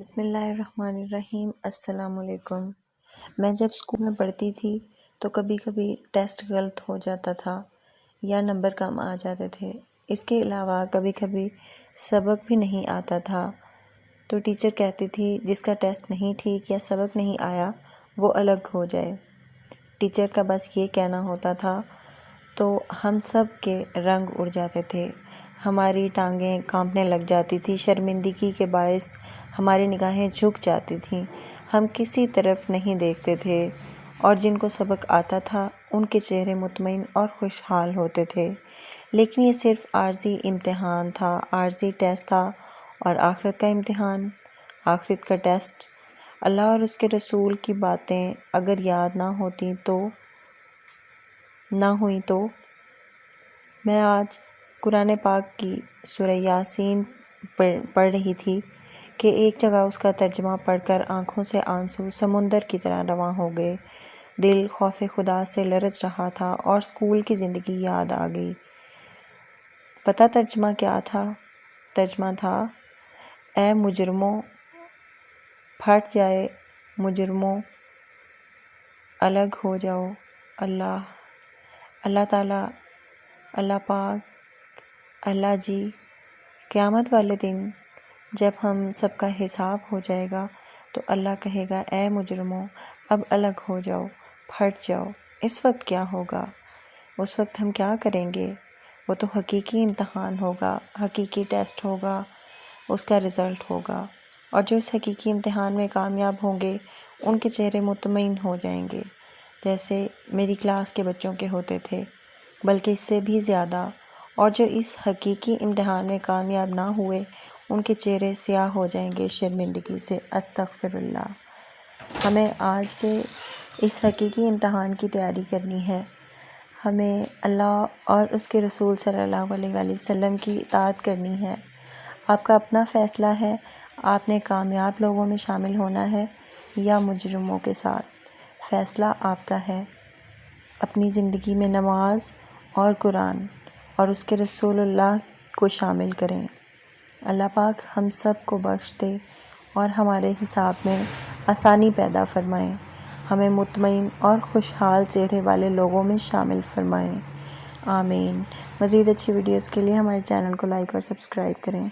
بسم اللہ الرحمن الرحیم۔ السلام علیکم۔ میں جب اسکول میں پڑھتی تھی تو کبھی کبھی ٹیسٹ غلط ہو جاتا تھا یا نمبر کم آ جاتے تھے۔ اس کے علاوہ کبھی کبھی سبق بھی نہیں آتا تھا تو ٹیچر کہتی تھی جس کا ٹیسٹ نہیں ٹھیک یا سبق نہیں آیا وہ الگ ہو جائے۔ ٹیچر کا بس یہ کہنا ہوتا تھا تو ہم سب کے رنگ اڑ جاتے تھے، ہماری ٹانگیں کانپنے لگ جاتی تھی، شرمندگی کے باعث ہماری نگاہیں جھک جاتی تھیں، ہم کسی طرف نہیں دیکھتے تھے اور جن کو سبق آتا تھا ان کے چہرے مطمئن اور خوشحال ہوتے تھے۔ لیکن یہ صرف عارضی امتحان تھا، عارضی ٹیسٹ تھا، اور آخرت کا امتحان، آخرت کا ٹیسٹ، اللہ اور اس کے رسول کی باتیں اگر یاد نہ ہوئیں تو میں آج قرآن پاک کی سورہ یاسین پڑھ رہی تھی کہ ایک جگہ اس کا ترجمہ پڑھ کر آنکھوں سے آنسو سمندر کی طرح رواں ہو گئے، دل خوف خدا سے لرز رہا تھا اور اسکول کی زندگی یاد آ گئی۔ پتہ ترجمہ کیا تھا؟ ترجمہ تھا، اے مجرموں پھٹ جائے، مجرموں الگ ہو جاؤ، اللہ تعالیٰ، اللہ پاک، اللہ جی، قیامت والے دن جب ہم سب کا حساب ہو جائے گا تو اللہ کہے گا، اے مجرموں اب الگ ہو جاؤ، پھٹ جاؤ۔ اس وقت کیا ہوگا؟ اس وقت ہم کیا کریں گے؟ وہ تو حقیقی امتحان ہوگا، حقیقی ٹیسٹ ہوگا، اس کا رزلٹ ہوگا، اور جو اس حقیقی امتحان میں کامیاب ہوں گے ان کے چہرے مطمئن ہو جائیں گے، جیسے میری کلاس کے بچوں کے ہوتے تھے، بلکہ اس سے بھی زیادہ۔ اور جو اس حقیقی امتحان میں کامیاب نہ ہوئے ان کے چہرے سیاہ ہو جائیں گے شرمندگی سے۔ استغفر اللہ۔ ہمیں آج سے اس حقیقی امتحان کی تیاری کرنی ہے، ہمیں اللہ اور اس کے رسول صلی اللہ علیہ وآلہ وسلم کی اطاعت کرنی ہے۔ آپ کا اپنا فیصلہ ہے، آپ نے کامیاب لوگوں میں شامل ہونا ہے یا مجرموں کے ساتھ، فیصلہ آپ کا ہے۔ اپنی زندگی میں نماز اور قرآن اور اس کے رسول اللہ کو شامل کریں۔ اللہ پاک ہم سب کو بخش دے اور ہمارے حساب میں آسانی پیدا فرمائیں، ہمیں مطمئن اور خوشحال چہرے والے لوگوں میں شامل فرمائیں، آمین۔ مزید اچھی ویڈیوز کے لیے ہمارے چینل کو لائک اور سبسکرائب کریں۔